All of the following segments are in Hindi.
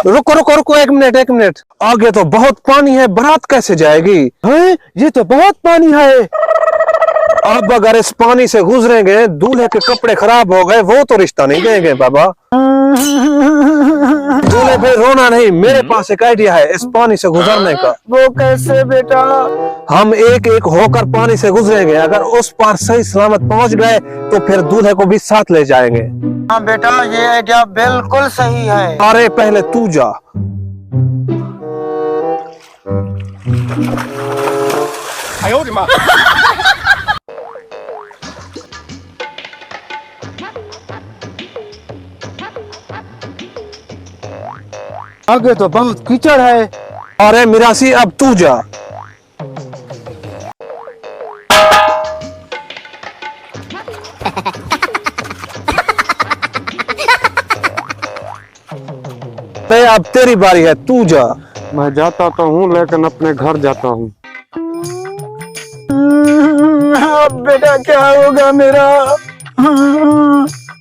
रुको रुको रुको, एक मिनट एक मिनट। आगे तो बहुत पानी है, बारात कैसे जाएगी? हैं? ये तो बहुत पानी है। अब अगर इस पानी से गुजरेंगे, दूल्हे के कपड़े खराब हो गए, वो तो रिश्ता नहीं देंगे बाबा। दूल्हे भाई रोना नहीं, मेरे पास एक आइडिया है इस पानी से गुजरने का। वो कैसे बेटा? हम एक एक होकर पानी से गुजरेंगे, अगर उस पार सही सलामत पहुंच गए तो फिर दूल्हे को भी साथ ले जाएंगे। हाँ बेटा, ये आइडिया बिल्कुल सही है। अरे पहले तू जा। आगे तो बहुत कीचड़ है। अरे मिरासी, अब तू जा। अब तेरी बारी है, तू जा। मैं जाता तो हूँ लेकिन अपने घर जाता हूँ। अब बेटा क्या होगा मेरा?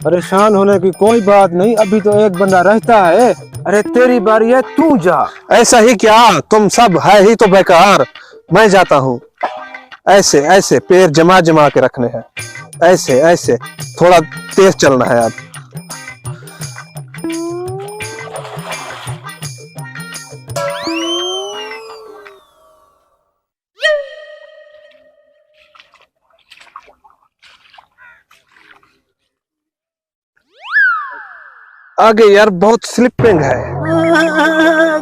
परेशान होने की कोई बात नहीं, अभी तो एक बंदा रहता है। अरे तेरी बारी है, तू जा। ऐसा ही क्या, तुम सब है ही तो बेकार। मैं जाता हूँ। ऐसे ऐसे पैर जमा जमा के रखने हैं, ऐसे ऐसे, थोड़ा तेज चलना है। अब आगे यार बहुत स्लिपिंग है।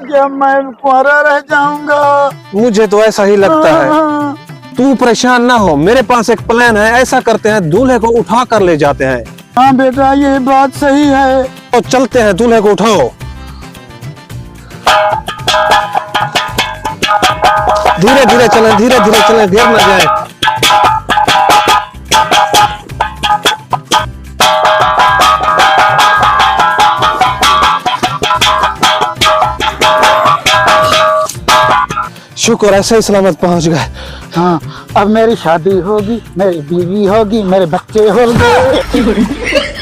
क्या मैं कुंवारा रह जाऊंगा? मुझे तो ऐसा ही लगता है। तू परेशान ना हो, मेरे पास एक प्लान है। ऐसा करते हैं, दूल्हे को उठा कर ले जाते हैं। हाँ बेटा, ये बात सही है। तो चलते हैं, दूल्हे को उठाओ। धीरे धीरे चलें, धीरे धीरे चलें, गिर ना जाए। शुक्र है सही सलामत पहुंच गए। हाँ, अब मेरी शादी होगी, मेरी बीवी होगी, मेरे बच्चे होंगे।